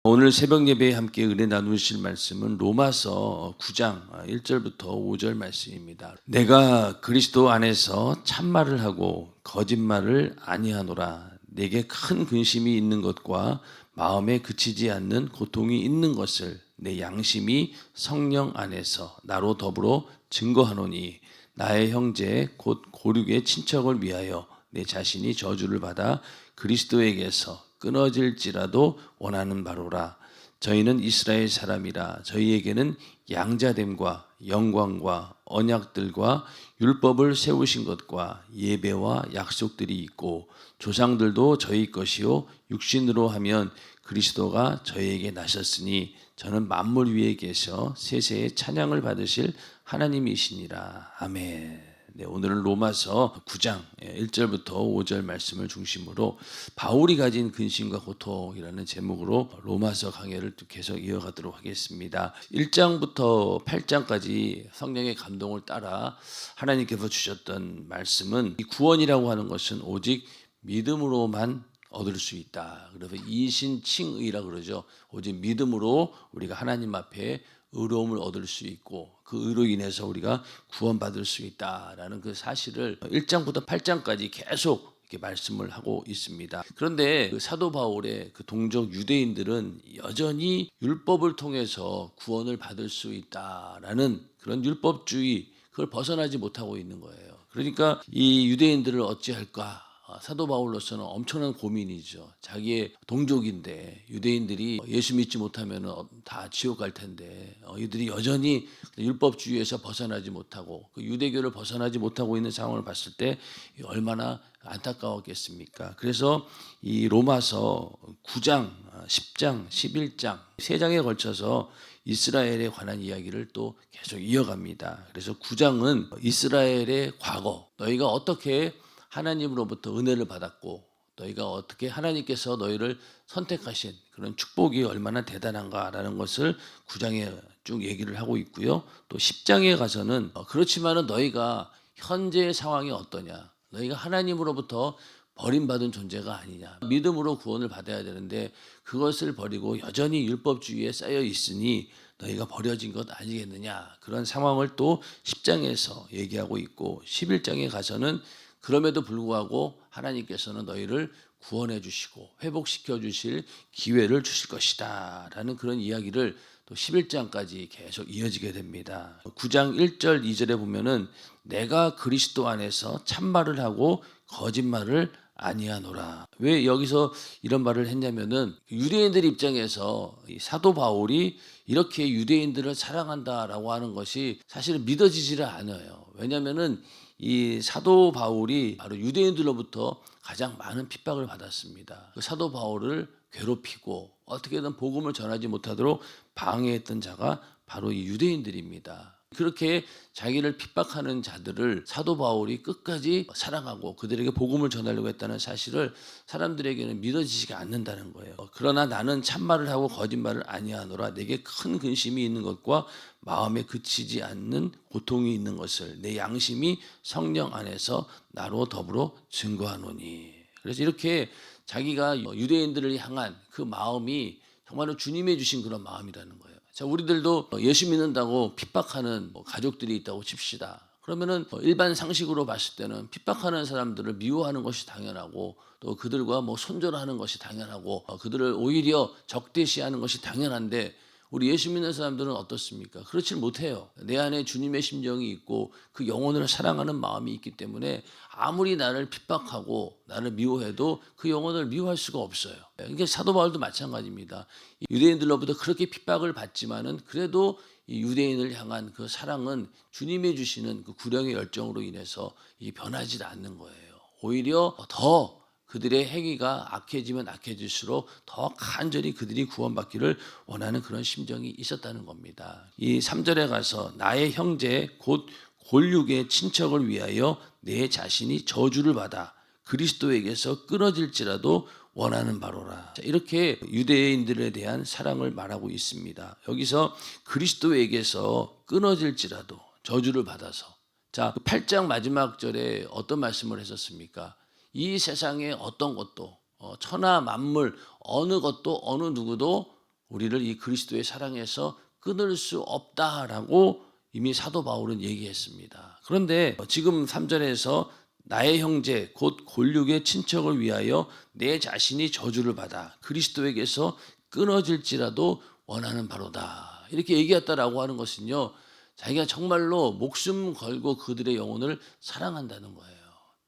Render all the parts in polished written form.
오늘 새벽 예배에 함께 은혜 나누실 말씀은 로마서 9장 1절부터 5절 말씀입니다. 내가 그리스도 안에서 참말을 하고 거짓말을 아니하노라. 내게 큰 근심이 있는 것과 마음에 그치지 않는 고통이 있는 것을 내 양심이 성령 안에서 나로 더불어 증거하노니 나의 형제 곧 고륙의 친척을 위하여 내 자신이 저주를 받아 그리스도에게서 끊어질지라도 원하는 바로라. 저희는 이스라엘 사람이라 저희에게는 양자됨과 영광과 언약들과 율법을 세우신 것과 예배와 약속들이 있고 조상들도 저희 것이요 육신으로 하면 그리스도가 저희에게 나셨으니 저는 만물 위에 계셔 세세의 찬양을 받으실 하나님이시니라. 아멘. 네, 오늘은 로마서 9장 1절부터 5절 말씀을 중심으로 바울이 가진 근심과 고통이라는 제목으로 로마서 강해를 계속 이어가도록 하겠습니다. 1장부터 8장까지 성령의 감동을 따라 하나님께서 주셨던 말씀은 이 구원이라고 하는 것은 오직 믿음으로만 얻을 수 있다. 그래서 이신칭의라 그러죠. 오직 믿음으로 우리가 하나님 앞에 의로움을 얻을 수 있고 그 의로 인해서 우리가 구원받을 수 있다라는 그 사실을 1장부터 8장까지 계속 이렇게 말씀을 하고 있습니다. 그런데 그 사도 바울의 그 동족 유대인들은 여전히 율법을 통해서 구원을 받을 수 있다라는 그런 율법주의 그걸 벗어나지 못하고 있는 거예요. 그러니까 이 유대인들을 어찌할까? 사도 바울로서는 엄청난 고민이죠. 자기의 동족인데 유대인들이 예수 믿지 못하면 다 지옥 갈 텐데 이들이 여전히 율법주의에서 벗어나지 못하고 그 유대교를 벗어나지 못하고 있는 상황을 봤을 때 얼마나 안타까웠겠습니까? 그래서 이 로마서 9장, 10장, 11장 세 장에 걸쳐서 이스라엘에 관한 이야기를 또 계속 이어갑니다. 그래서 9장은 이스라엘의 과거, 너희가 어떻게 하나님으로부터 은혜를 받았고 너희가 어떻게 하나님께서 너희를 선택하신 그런 축복이 얼마나 대단한가라는 것을 9장에 쭉 얘기를 하고 있고요. 또 10장에 가서는 그렇지만은 너희가 현재의 상황이 어떠냐. 너희가 하나님으로부터 버림받은 존재가 아니냐. 믿음으로 구원을 받아야 되는데 그것을 버리고 여전히 율법주의에 쌓여 있으니 너희가 버려진 것 아니겠느냐. 그런 상황을 또 10장에서 얘기하고 있고 11장에 가서는 그럼에도 불구하고 하나님께서는 너희를 구원해 주시고 회복시켜 주실 기회를 주실 것이다 라는 그런 이야기를 또 11장까지 계속 이어지게 됩니다. 9장 1절 2절에 보면은 내가 그리스도 안에서 참말을 하고 거짓말을 아니하노라. 왜 여기서 이런 말을 했냐면은 유대인들 입장에서 이 사도 바울이 이렇게 유대인들을 사랑한다라고 하는 것이 사실은 믿어지지를 않아요. 왜냐면은 이 사도 바울이 바로 유대인들로부터 가장 많은 핍박을 받았습니다. 그 사도 바울을 괴롭히고 어떻게든 복음을 전하지 못하도록 방해했던 자가 바로 이 유대인들입니다. 그렇게 자기를 핍박하는 자들을 사도 바울이 끝까지 사랑하고 그들에게 복음을 전하려고 했다는 사실을 사람들에게는 믿어지지가 않는다는 거예요. 그러나 나는 참말을 하고 거짓말을 아니하노라. 내게 큰 근심이 있는 것과 마음에 그치지 않는 고통이 있는 것을 내 양심이 성령 안에서 나로 더불어 증거하노니. 그래서 이렇게 자기가 유대인들을 향한 그 마음이 정말로 주님이 주신 그런 마음이라는 거예요. 자, 우리들도 예수 믿는다고 핍박하는 가족들이 있다고 칩시다. 그러면은 일반 상식으로 봤을 때는 핍박하는 사람들을 미워하는 것이 당연하고 또 그들과 손절하는 것이 당연하고 그들을 오히려 적대시하는 것이 당연한데 우리 예수 믿는 사람들은 어떻습니까? 그렇지 못해요. 내 안에 주님의 심정이 있고 그 영혼을 사랑하는 마음이 있기 때문에 아무리 나를 핍박하고 나를 미워해도 그 영혼을 미워할 수가 없어요. 이게 사도 바울도 마찬가지입니다. 유대인들로부터 그렇게 핍박을 받지만은 그래도 이 유대인을 향한 그 사랑은 주님이 주시는 그 구령의 열정으로 인해서 이게 변하지 않는 거예요. 오히려 더 그들의 행위가 악해지면 악해질수록 더 간절히 그들이 구원받기를 원하는 그런 심정이 있었다는 겁니다. 이 3절에 가서 나의 형제 곧 골육의 친척을 위하여 내 자신이 저주를 받아 그리스도에게서 끊어질지라도 원하는 바로라. 이렇게 유대인들에 대한 사랑을 말하고 있습니다. 여기서 그리스도에게서 끊어질지라도 저주를 받아서 자, 8장 마지막 절에 어떤 말씀을 했었습니까? 이 세상의 어떤 것도 천하 만물 어느 것도 어느 누구도 우리를 이 그리스도의 사랑에서 끊을 수 없다라고 이미 사도 바울은 얘기했습니다. 그런데 지금 3절에서 나의 형제 곧 골육의 친척을 위하여 내 자신이 저주를 받아 그리스도에게서 끊어질지라도 원하는 바로다. 이렇게 얘기했다라고 하는 것은요, 자기가 정말로 목숨 걸고 그들의 영혼을 사랑한다는 거예요.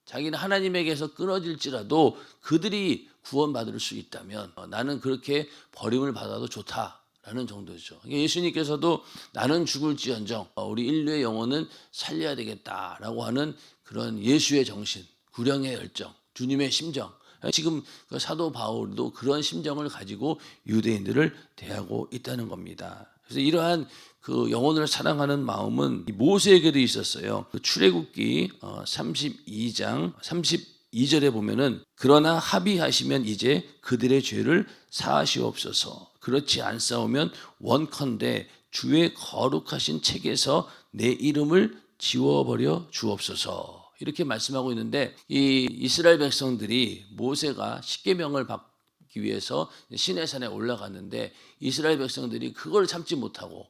자기는 하나님에게서 끊어질지라도 그들이 구원받을 수 있다면 나는 그렇게 버림을 받아도 좋다라는 정도죠. 예수님께서도 나는 죽을지언정 우리 인류의 영혼은 살려야 되겠다라고 하는 그런 예수의 정신, 구령의 열정, 주님의 심정, 지금 사도 바울도 그런 심정을 가지고 유대인들을 대하고 있다는 겁니다. 그래서 이러한 그 영혼을 사랑하는 마음은 모세에게도 있었어요. 출애굽기 32장 32절에 보면은 그러나 합의하시면 이제 그들의 죄를 사하시옵소서. 그렇지 않사오면 원컨대 주의 거룩하신 책에서 내 이름을 지워버려 주옵소서. 이렇게 말씀하고 있는데, 이 이스라엘 백성들이 모세가 십계명을 받기 위해서 시내산에 올라갔는데 이스라엘 백성들이 그걸 참지 못하고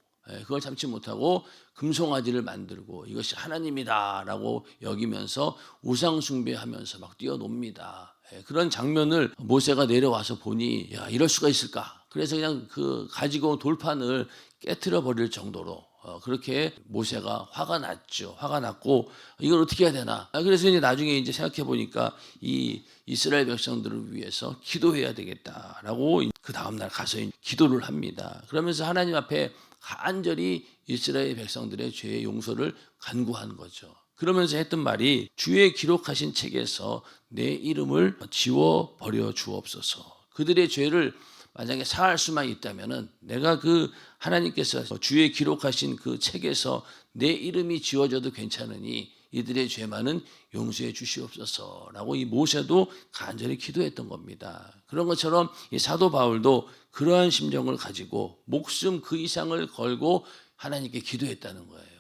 금송아지를 만들고 이것이 하나님이다라고 여기면서 우상 숭배하면서 막 뛰어놉니다. 그런 장면을 모세가 내려와서 보니 야, 이럴 수가 있을까? 그래서 그냥 그 가지고 온 돌판을 깨트려 버릴 정도로 그렇게 모세가 화가 났죠. 화가 났고 이걸 어떻게 해야 되나? 그래서 이제 나중에 이제 생각해 보니까 이 이스라엘 백성들을 위해서 기도해야 되겠다라고 그 다음 날 가서 기도를 합니다. 그러면서 하나님 앞에 간절히 이스라엘 백성들의 죄의 용서를 간구한 거죠. 그러면서 했던 말이 주의 기록하신 책에서 내 이름을 지워 버려 주옵소서. 그들의 죄를 만약에 사할 수만 있다면은 내가 그 하나님께서 주의 기록하신 그 책에서 내 이름이 지워져도 괜찮으니 이들의 죄만은 용서해 주시옵소서라고 이 모세도 간절히 기도했던 겁니다. 그런 것처럼 이 사도 바울도 그러한 심정을 가지고 목숨 그 이상을 걸고 하나님께 기도했다는 거예요.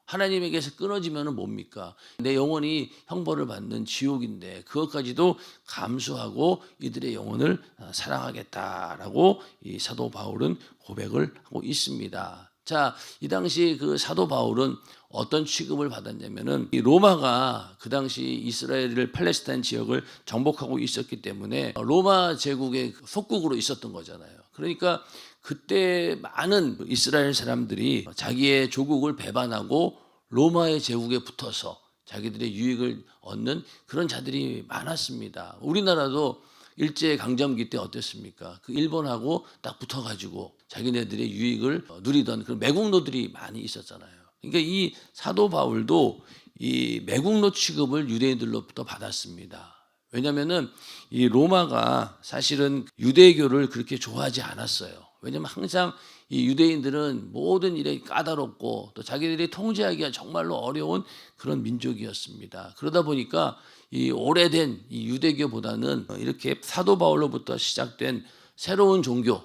하나님에게서 끊어지면 뭡니까? 내 영혼이 형벌을 받는 지옥인데 그것까지도 감수하고 이들의 영혼을 사랑하겠다라고 이 사도 바울은 고백을 하고 있습니다. 자, 이 당시 그 사도 바울은 어떤 취급을 받았냐면은 이 로마가 그 당시 이스라엘을 팔레스타인 지역을 정복하고 있었기 때문에 로마 제국의 속국으로 있었던 거잖아요. 그러니까 그때 많은 이스라엘 사람들이 자기의 조국을 배반하고 로마의 제국에 붙어서 자기들의 유익을 얻는 그런 자들이 많았습니다. 우리나라도 일제 강점기 때 어땠습니까? 그 일본하고 딱 붙어가지고 자기네들의 유익을 누리던 그런 매국노들이 많이 있었잖아요. 그러니까 이 사도 바울도 이 매국노 취급을 유대인들로부터 받았습니다. 왜냐하면은 이 로마가 사실은 유대교를 그렇게 좋아하지 않았어요. 왜냐하면 항상 이 유대인들은 모든 일에 까다롭고 또 자기들이 통제하기가 정말로 어려운 그런 민족이었습니다. 그러다 보니까 이 오래된 이 유대교보다는 이렇게 사도 바울로부터 시작된 새로운 종교,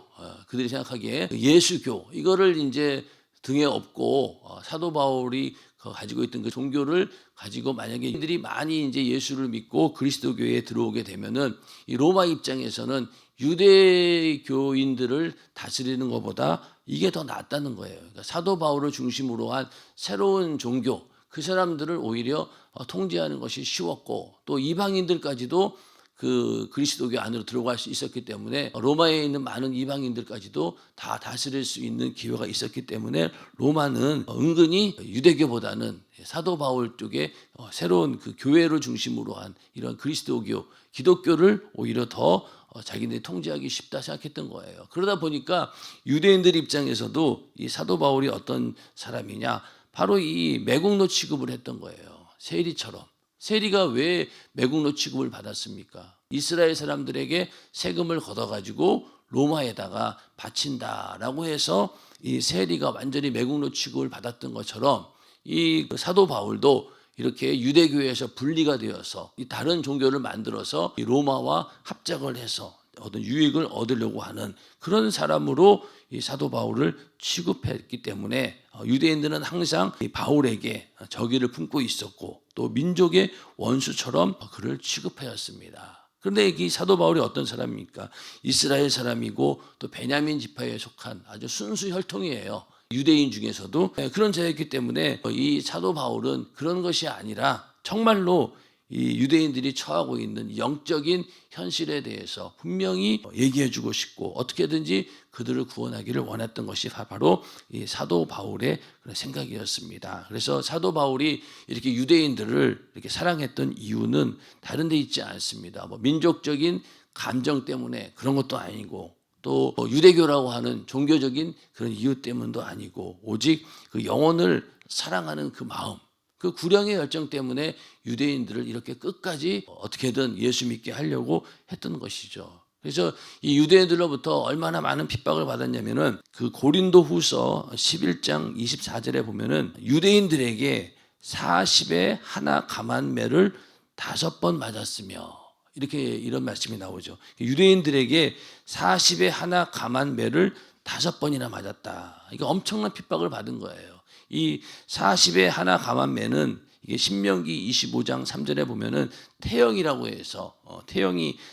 그들이 생각하기에 예수교 이거를 이제 등에 업고 사도 바울이 가지고 있던 그 종교를 가지고 만약에 이들이 많이 이제 예수를 믿고 그리스도교에 들어오게 되면은 이 로마 입장에서는 유대교인들을 다스리는 것보다 이게 더 낫다는 거예요. 그러니까 사도 바울을 중심으로 한 새로운 종교, 그 사람들을 오히려 통제하는 것이 쉬웠고 또 이방인들까지도 그 그리스도교 안으로 들어갈 수 있었기 때문에 로마에 있는 많은 이방인들까지도 다 다스릴 수 있는 기회가 있었기 때문에 로마는 은근히 유대교보다는 사도 바울 쪽에 새로운 그 교회를 중심으로 한 이런 그리스도교, 기독교를 오히려 더 자기네들이 통제하기 쉽다 생각했던 거예요. 그러다 보니까 유대인들 입장에서도 이 사도 바울이 어떤 사람이냐, 바로 이 매국노 취급을 했던 거예요. 세리처럼. 세리가 왜 매국노 취급을 받았습니까? 이스라엘 사람들에게 세금을 걷어가지고 로마에다가 바친다라고 해서 이 세리가 완전히 매국노 취급을 받았던 것처럼 이 사도 바울도 이렇게 유대교에서 분리가 되어서 이 다른 종교를 만들어서 이 로마와 합작을 해서 어떤 유익을 얻으려고 하는 그런 사람으로 이 사도 바울을 취급했기 때문에 유대인들은 항상 이 바울에게 적의를 품고 있었고 또 민족의 원수처럼 그를 취급하였습니다. 그런데 이 사도 바울이 어떤 사람입니까? 이스라엘 사람이고 또 베냐민 지파에 속한 아주 순수 혈통이에요. 유대인 중에서도 그런 자였기 때문에 이 사도 바울은 그런 것이 아니라 정말로 이 유대인들이 처하고 있는 영적인 현실에 대해서 분명히 얘기해주고 싶고 어떻게든지 그들을 구원하기를 원했던 것이 바로 이 사도 바울의 그런 생각이었습니다. 그래서 사도 바울이 이렇게 유대인들을 이렇게 사랑했던 이유는 다른 데 있지 않습니다. 뭐 민족적인 감정 때문에 그런 것도 아니고 또 유대교라고 하는 종교적인 그런 이유 때문도 아니고 오직 그 영혼을 사랑하는 그 마음, 그 구령의 열정 때문에 유대인들을 이렇게 끝까지 어떻게든 예수 믿게 하려고 했던 것이죠. 그래서 이 유대인들로부터 얼마나 많은 핍박을 받았냐면은 그 고린도후서 11장 24절에 보면은 유대인들에게 40에 하나 감한 매를 5번 맞았으며 이렇게 이런 말씀이 나오죠. 유대인들에게 40에 하나 감한 매를 5번이나 맞았다. 이게 엄청난 핍박을 받은 거예요. 이 40에 하나 감한 매는 이게 신명기 25장 3절에 보면은 태형이라고 해서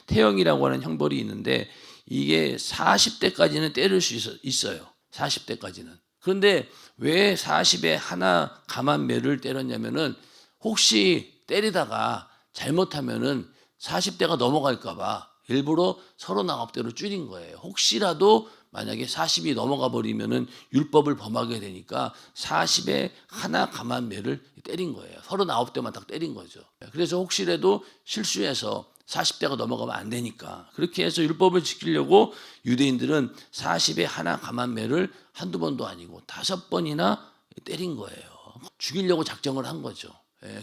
태형이라고 하는 형벌이 있는데 이게 40대까지는 때릴 수 있어요. 40대까지는. 그런데 왜 40에 하나 감한 매를 때렸냐면은 혹시 때리다가 잘못하면은 40대가 넘어갈까 봐 일부러 39대로 줄인 거예요. 혹시라도 만약에 40이 넘어가 버리면은 율법을 범하게 되니까 40에 하나 감한 매를 때린 거예요. 39대만 딱 때린 거죠. 그래서 혹시라도 실수해서 40대가 넘어가면 안 되니까 그렇게 해서 율법을 지키려고 유대인들은 40에 하나 감한 매를 한두 번도 아니고 5번이나 때린 거예요. 죽이려고 작정을 한 거죠.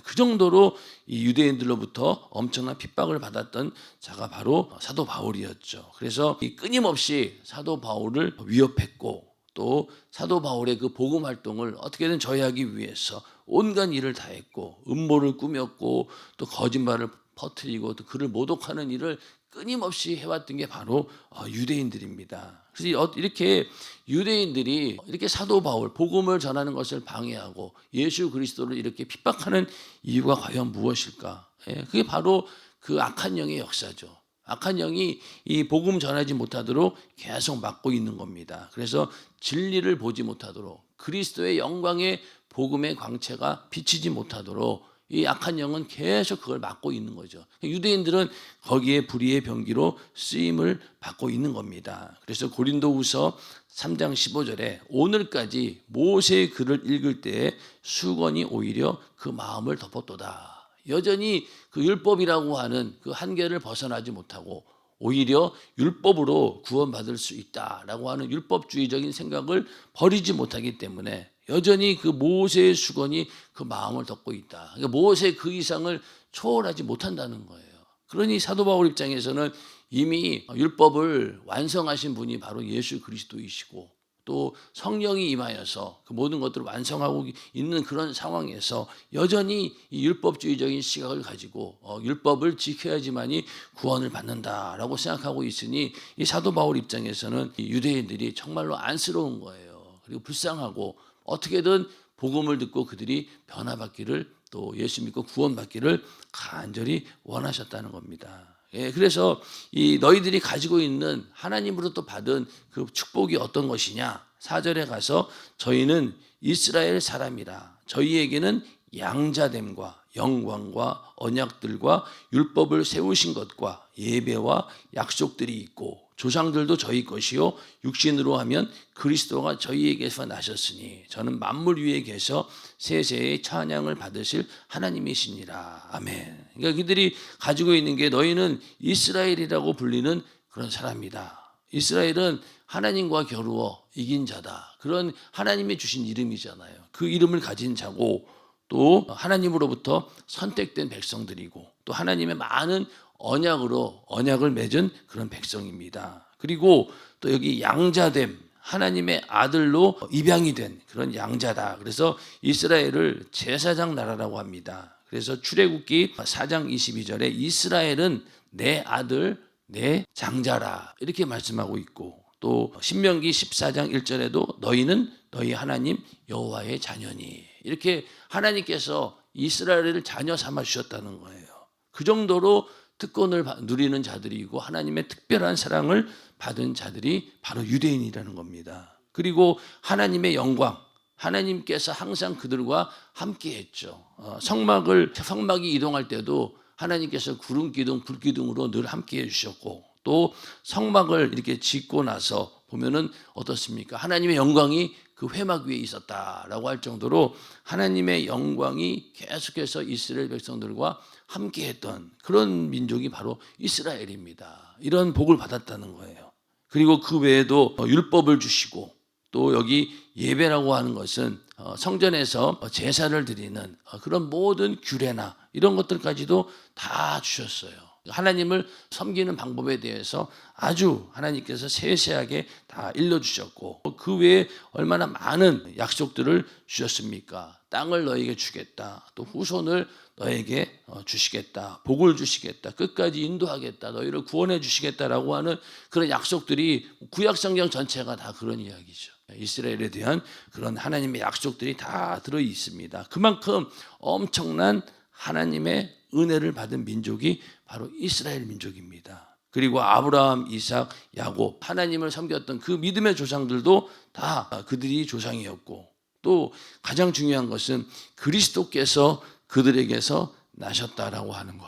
그 정도로 이 유대인들로부터 엄청난 핍박을 받았던 자가 바로 사도 바울이었죠. 그래서 끊임없이 사도 바울을 위협했고 또 사도 바울의 그 복음 활동을 어떻게든 저해하기 위해서 온갖 일을 다 했고 음모를 꾸몄고 또 거짓말을 퍼뜨리고 또 그를 모독하는 일을 끊임없이 해왔던 게 바로 유대인들입니다. 그래서 이렇게 유대인들이 이렇게 사도 바울 복음을 전하는 것을 방해하고 예수 그리스도를 이렇게 핍박하는 이유가 과연 무엇일까? 그게 바로 그 악한 영의 역사죠. 악한 영이 이 복음 전하지 못하도록 계속 막고 있는 겁니다. 그래서 진리를 보지 못하도록 그리스도의 영광의 복음의 광채가 비치지 못하도록 이 악한 영은 계속 그걸 막고 있는 거죠. 유대인들은 거기에 불의의 병기로 쓰임을 받고 있는 겁니다. 그래서 고린도후서 3장 15절에 오늘까지 모세의 글을 읽을 때에 수건이 오히려 그 마음을 덮었도다. 여전히 그 율법이라고 하는 그 한계를 벗어나지 못하고 오히려 율법으로 구원받을 수 있다라고 하는 율법주의적인 생각을 버리지 못하기 때문에 여전히 그 모세의 수건이 그 마음을 덮고 있다. 그러니까 모세 그 이상을 초월하지 못한다는 거예요. 그러니 사도 바울 입장에서는 이미 율법을 완성하신 분이 바로 예수 그리스도이시고 또 성령이 임하여서 그 모든 것들을 완성하고 있는 그런 상황에서 여전히 이 율법주의적인 시각을 가지고 율법을 지켜야지만이 구원을 받는다라고 생각하고 있으니 이 사도 바울 입장에서는 이 유대인들이 정말로 안쓰러운 거예요. 그리고 불쌍하고 어떻게든 복음을 듣고 그들이 변화받기를 또 예수 믿고 구원받기를 간절히 원하셨다는 겁니다. 그래서 이 너희들이 가지고 있는 하나님으로부터 받은 그 축복이 어떤 것이냐? 4절에 가서 저희는 이스라엘 사람이라 저희에게는 양자됨과 영광과 언약들과 율법을 세우신 것과 예배와 약속들이 있고 조상들도 저희 것이요 육신으로 하면 그리스도가 저희에게서 나셨으니 저는 만물 위에 계셔 세세의 찬양을 받으실 하나님이시니라. 아멘. 그러니까 그들이 가지고 있는 게 너희는 이스라엘이라고 불리는 그런 사람이다. 이스라엘은 하나님과 겨루어 이긴 자다. 그런 하나님이 주신 이름이잖아요. 그 이름을 가진 자고 또 하나님으로부터 선택된 백성들이고 또 하나님의 많은 언약을 맺은 그런 백성입니다. 그리고 또 여기 양자됨, 하나님의 아들로 입양이 된 그런 양자다. 그래서 이스라엘을 제사장 나라라고 합니다. 그래서 출애굽기 4장 22절에 이스라엘은 내 아들, 내 장자라 이렇게 말씀하고 있고 또 신명기 14장 1절에도 너희는 너희 하나님 여호와의 자녀니 이렇게 하나님께서 이스라엘을 자녀 삼아 주셨다는 거예요. 그 정도로 특권을 누리는 자들이고 하나님의 특별한 사랑을 받은 자들이 바로 유대인이라는 겁니다. 그리고 하나님의 영광, 하나님께서 항상 그들과 함께 했죠. 성막이 이동할 때도 하나님께서 구름 기둥, 불 기둥으로 늘 함께 해주셨고, 또 성막을 이렇게 짓고 나서 보면은 어떻습니까? 하나님의 영광이 그 회막 위에 있었다라고 할 정도로 하나님의 영광이 계속해서 이스라엘 백성들과 함께 했던 그런 민족이 바로 이스라엘입니다. 이런 복을 받았다는 거예요. 그리고 그 외에도 율법을 주시고, 또 여기 예배라고 하는 것은 성전에서 제사를 드리는 그런 모든 규례나 이런 것들까지도 다 주셨어요. 하나님을 섬기는 방법에 대해서 아주 하나님께서 세세하게 다 일러주셨고, 그 외에 얼마나 많은 약속들을 주셨습니까? 땅을 너에게 주겠다, 또 후손을 너에게 주시겠다, 복을 주시겠다, 끝까지 인도하겠다, 너희를 구원해 주시겠다라고 하는 그런 약속들이 구약성경 전체가 다 그런 이야기죠. 이스라엘에 대한 그런 하나님의 약속들이 다 들어 있습니다. 그만큼 엄청난 하나님의 은혜를 받은 민족이 바로 이스라엘 민족입니다. 그리고 아브라함, 이삭, 야곱, 하나님을 섬겼던 그 믿음의 조상들도 다 그들이 조상이었고, 또 가장 중요한 것은 그리스도께서 그들에게서 나셨다라고 하는 것.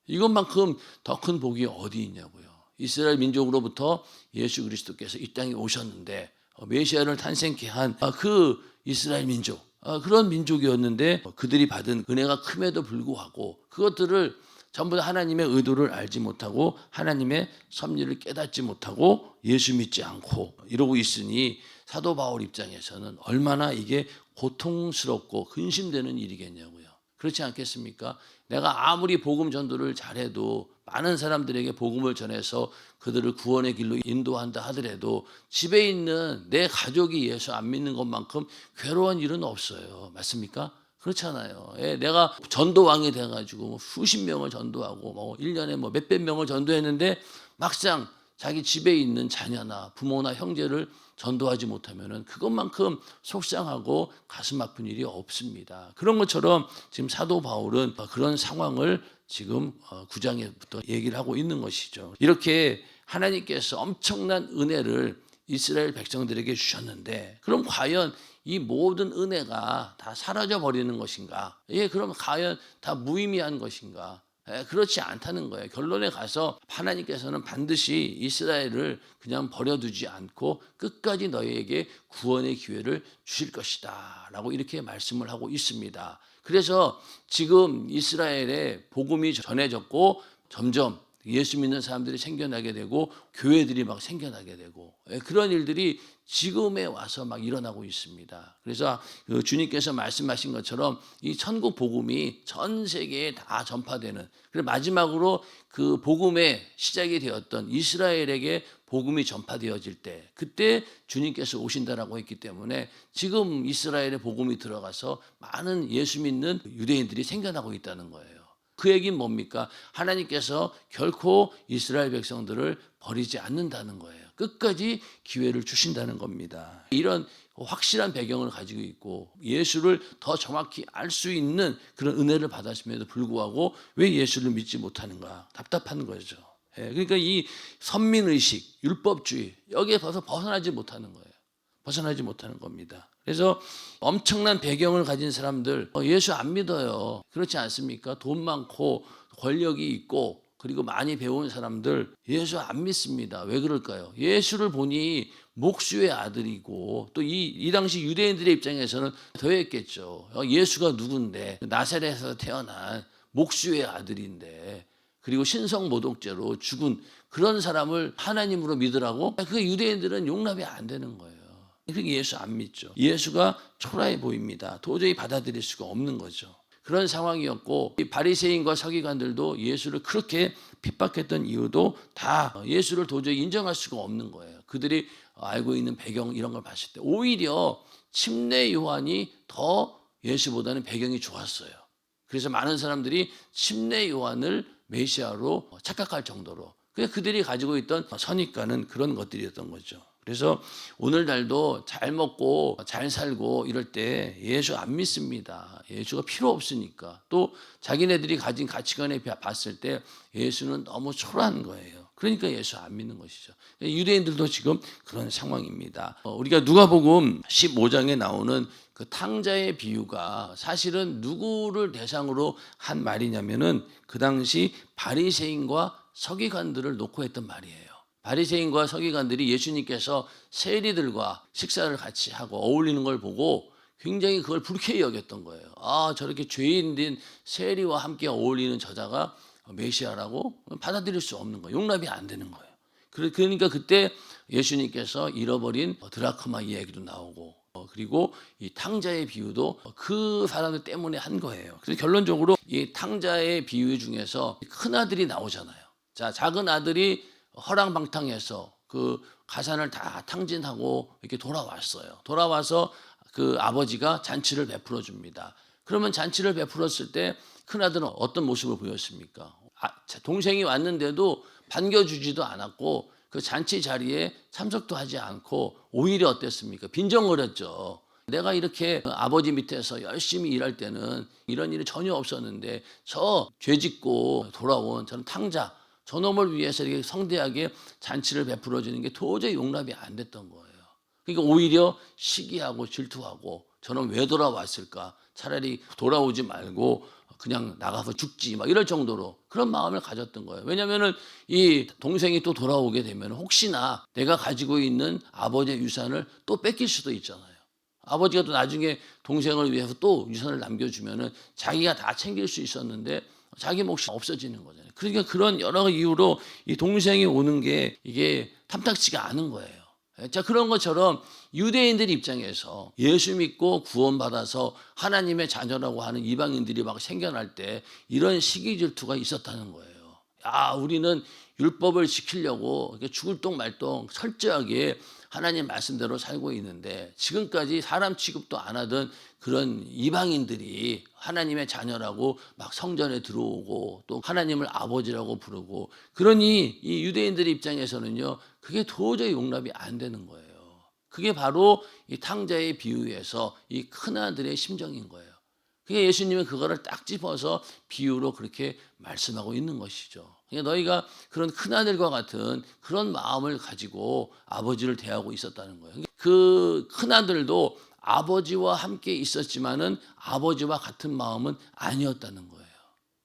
이것만큼 더 큰 복이 어디 있냐고요. 이스라엘 민족으로부터 예수 그리스도께서 이 땅에 오셨는데 메시아를 탄생케 한 그 이스라엘 민족, 그런 민족이었는데 그들이 받은 은혜가 큼에도 불구하고 그것들을 전부 다 하나님의 의도를 알지 못하고 하나님의 섭리를 깨닫지 못하고 예수 믿지 않고 이러고 있으니 사도 바울 입장에서는 얼마나 이게 고통스럽고 근심되는 일이겠냐고요. 그렇지 않겠습니까? 내가 아무리 복음 전도를 잘해도, 많은 사람들에게 복음을 전해서 그들을 구원의 길로 인도한다 하더라도 집에 있는 내 가족이 예수 안 믿는 것만큼 괴로운 일은 없어요. 맞습니까? 그렇잖아요. 내가 전도왕이 돼가지고 수십 명을 전도하고 1년에 몇백 명을 전도했는데 막상 자기 집에 있는 자녀나 부모나 형제를 전도하지 못하면은 그것만큼 속상하고 가슴 아픈 일이 없습니다. 그런 것처럼 지금 사도 바울은 그런 상황을 지금 9장에부터 얘기를 하고 있는 것이죠. 이렇게 하나님께서 엄청난 은혜를 이스라엘 백성들에게 주셨는데, 그럼 과연 이 모든 은혜가 다 사라져 버리는 것인가? 그럼 과연 다 무의미한 것인가? 그렇지 않다는 거예요. 결론에 가서 하나님께서는 반드시 이스라엘을 그냥 버려두지 않고 끝까지 너희에게 구원의 기회를 주실 것이다 라고 이렇게 말씀을 하고 있습니다. 그래서 지금 이스라엘에 복음이 전해졌고 점점 예수 믿는 사람들이 생겨나게 되고 교회들이 막 생겨나게 되고 그런 일들이 지금에 와서 막 일어나고 있습니다. 그래서 주님께서 말씀하신 것처럼 이 천국 복음이 전 세계에 다 전파되는, 그리고 마지막으로 그 복음의 시작이 되었던 이스라엘에게 복음이 전파되어질 때, 그때 주님께서 오신다라고 했기 때문에 지금 이스라엘에 복음이 들어가서 많은 예수 믿는 유대인들이 생겨나고 있다는 거예요. 그 얘기는 뭡니까? 하나님께서 결코 이스라엘 백성들을 버리지 않는다는 거예요. 끝까지 기회를 주신다는 겁니다. 이런 확실한 배경을 가지고 있고 예수를 더 정확히 알 수 있는 그런 은혜를 받았음에도 불구하고 왜 예수를 믿지 못하는가? 답답한 거죠. 그러니까 이 선민의식, 율법주의, 여기에 벗어나지 못하는 거예요. 벗어나지 못하는 겁니다. 그래서 엄청난 배경을 가진 사람들 예수 안 믿어요. 그렇지 않습니까? 돈 많고 권력이 있고 그리고 많이 배운 사람들 예수 안 믿습니다. 왜 그럴까요? 예수를 보니 목수의 아들이고 또 이 당시 유대인들의 입장에서는 더했겠죠. 예수가 누군데, 나사렛에서 태어난 목수의 아들인데, 그리고 신성모독죄로 죽은 그런 사람을 하나님으로 믿으라고? 그 유대인들은 용납이 안 되는 거예요. 그러니까 예수 안 믿죠. 예수가 초라해 보입니다. 도저히 받아들일 수가 없는 거죠. 그런 상황이었고, 이 바리새인과 서기관들도 예수를 그렇게 핍박했던 이유도 다 예수를 도저히 인정할 수가 없는 거예요. 그들이 알고 있는 배경 이런 걸 봤을 때 오히려 침례 요한이 더 예수보다는 배경이 좋았어요. 그래서 많은 사람들이 침례 요한을 메시아로 착각할 정도로, 그들이 가지고 있던 선입관은 그런 것들이었던 거죠. 그래서 오늘날도 잘 먹고 잘 살고 이럴 때 예수 안 믿습니다. 예수가 필요 없으니까. 또 자기네들이 가진 가치관에 봤을 때 예수는 너무 초라한 거예요. 그러니까 예수 안 믿는 것이죠. 유대인들도 지금 그런 상황입니다. 우리가 누가복음 15장에 나오는 그 탕자의 비유가 사실은 누구를 대상으로 한 말이냐면은 그 당시 바리새인과 서기관들을 놓고 했던 말이에요. 바리새인과 서기관들이 예수님께서 세리들과 식사를 같이 하고 어울리는 걸 보고 굉장히 그걸 불쾌히 여겼던 거예요. 아, 저렇게 죄인된 세리와 함께 어울리는 저자가 메시아라고 받아들일 수 없는 거예요. 용납이 안 되는 거예요. 그러니까 그때 예수님께서 잃어버린 드라크마 이야기도 나오고 그리고 이 탕자의 비유도 그 사람들 때문에 한 거예요. 그래서 결론적으로 이 탕자의 비유 중에서 큰 아들이 나오잖아요. 자, 작은 아들이 허랑방탕해서 그 가산을 다 탕진하고 이렇게 돌아왔어요. 돌아와서 그 아버지가 잔치를 베풀어 줍니다. 그러면 잔치를 베풀었을 때 큰아들은 어떤 모습을 보였습니까? 동생이 왔는데도 반겨주지도 않았고 그 잔치 자리에 참석도 하지 않고 오히려 어땠습니까? 빈정거렸죠. 내가 이렇게 아버지 밑에서 열심히 일할 때는 이런 일이 전혀 없었는데 저 죄짓고 돌아온 저는 탕자 저놈을 위해서 이렇게 성대하게 잔치를 베풀어 주는 게 도저히 용납이 안 됐던 거예요. 그러니까 오히려 시기하고 질투하고 저는 왜 돌아왔을까? 차라리 돌아오지 말고 그냥 나가서 죽지 막 이럴 정도로 그런 마음을 가졌던 거예요. 왜냐하면 이 동생이 또 돌아오게 되면 혹시나 내가 가지고 있는 아버지의 유산을 또 뺏길 수도 있잖아요. 아버지가 또 나중에 동생을 위해서 또 유산을 남겨주면은 자기가 다 챙길 수 있었는데 자기 몫이 없어지는 거잖아요. 그러니까 그런 여러 이유로 이 동생이 오는 게 이게 탐탁지가 않은 거예요. 자, 그런 것처럼 유대인들 입장에서 예수 믿고 구원받아서 하나님의 자녀라고 하는 이방인들이 막 생겨날 때 이런 시기 질투가 있었다는 거예요. 야, 우리는 율법을 지키려고 죽을 똥 말똥 철저하게 하나님 말씀대로 살고 있는데 지금까지 사람 취급도 안 하던 그런 이방인들이 하나님의 자녀라고 막 성전에 들어오고 또 하나님을 아버지라고 부르고 그러니 이 유대인들 입장에서는요 그게 도저히 용납이 안 되는 거예요. 그게 바로 이 탕자의 비유에서 이 큰아들의 심정인 거예요. 그게 예수님은 그거를 딱 짚어서 비유로 그렇게 말씀하고 있는 것이죠. 그러니까 너희가 그런 큰아들과 같은 그런 마음을 가지고 아버지를 대하고 있었다는 거예요. 그 큰아들도 아버지와 함께 있었지만은 아버지와 같은 마음은 아니었다는 거예요.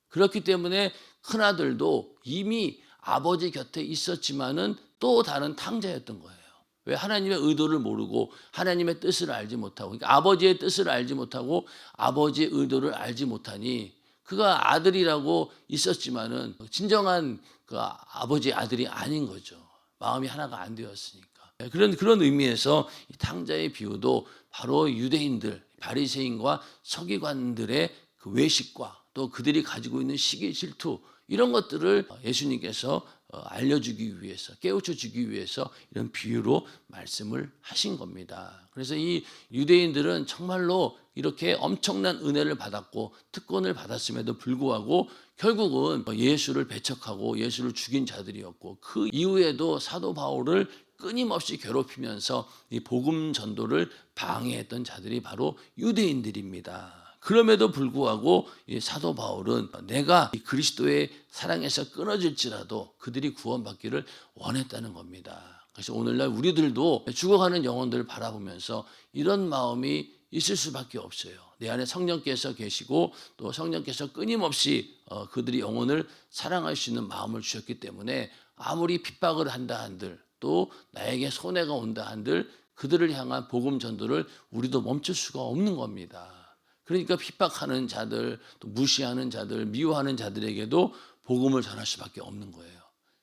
그렇기 때문에 큰아들도 이미 아버지 곁에 있었지만은 또 다른 탕자였던 거예요. 왜? 하나님의 의도를 모르고 하나님의 뜻을 알지 못하고 그러니까 아버지의 뜻을 알지 못하고 아버지의 의도를 알지 못하니 그가 아들이라고 있었지만은 진정한 그 아버지의 아들이 아닌 거죠. 마음이 하나가 안 되었으니까. 그런 의미에서 이 탕자의 비유도 바로 유대인들, 바리새인과 서기관들의 그 외식과 또 그들이 가지고 있는 시기 질투 이런 것들을 예수님께서 알려주기 위해서 깨우쳐주기 위해서 이런 비유로 말씀을 하신 겁니다. 그래서 이 유대인들은 정말로 이렇게 엄청난 은혜를 받았고 특권을 받았음에도 불구하고 결국은 예수를 배척하고 예수를 죽인 자들이었고 그 이후에도 사도 바울을 끊임없이 괴롭히면서 이 복음 전도를 방해했던 자들이 바로 유대인들입니다. 그럼에도 불구하고 이 사도 바울은 내가 이 그리스도의 사랑에서 끊어질지라도 그들이 구원받기를 원했다는 겁니다. 그래서 오늘날 우리들도 죽어가는 영혼들을 바라보면서 이런 마음이 있을 수밖에 없어요. 내 안에 성령께서 계시고 또 성령께서 끊임없이 그들이 영혼을 사랑할 수 있는 마음을 주셨기 때문에 아무리 핍박을 한다 한들 또 나에게 손해가 온다 한들 그들을 향한 복음 전도를 우리도 멈출 수가 없는 겁니다. 그러니까 핍박하는 자들, 또 무시하는 자들, 미워하는 자들에게도 복음을 전할 수밖에 없는 거예요.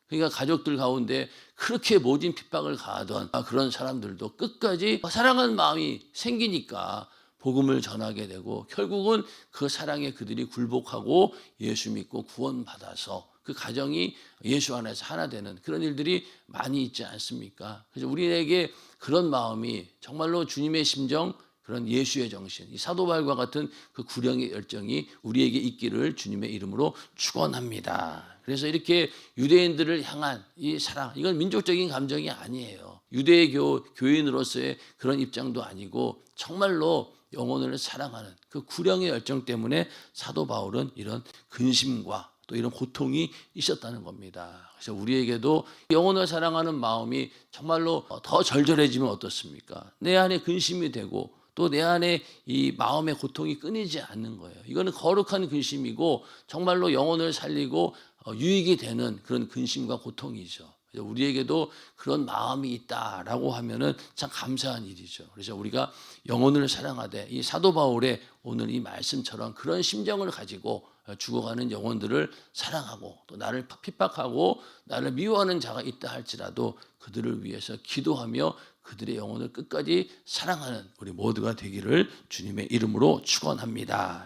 그러니까 가족들 가운데 그렇게 모진 핍박을 가하던 그런 사람들도 끝까지 사랑하는 마음이 생기니까 복음을 전하게 되고 결국은 그 사랑에 그들이 굴복하고 예수 믿고 구원받아서 그 가정이 예수 안에서 하나 되는 그런 일들이 많이 있지 않습니까? 그래서 우리에게 그런 마음이 정말로 주님의 심정 그런 예수의 정신, 이 사도 바울과 같은 그 구령의 열정이 우리에게 있기를 주님의 이름으로 축원합니다. 그래서 이렇게 유대인들을 향한 이 사랑, 이건 민족적인 감정이 아니에요. 유대교 교인으로서의 그런 입장도 아니고 정말로 영혼을 사랑하는 그 구령의 열정 때문에 사도 바울은 이런 근심과 또 이런 고통이 있었다는 겁니다. 그래서 우리에게도 영혼을 사랑하는 마음이 정말로 더 절절해지면 어떻습니까? 내 안에 근심이 되고 또 내 안에 이 마음의 고통이 끊이지 않는 거예요. 이거는 거룩한 근심이고 정말로 영혼을 살리고 유익이 되는 그런 근심과 고통이죠. 우리에게도 그런 마음이 있다라고 하면은 참 감사한 일이죠. 그래서 우리가 영혼을 사랑하되 이 사도 바울의 오늘 이 말씀처럼 그런 심정을 가지고 죽어가는 영혼들을 사랑하고 또 나를 핍박하고 나를 미워하는 자가 있다 할지라도 그들을 위해서 기도하며 그들의 영혼을 끝까지 사랑하는 우리 모두가 되기를 주님의 이름으로 축원합니다.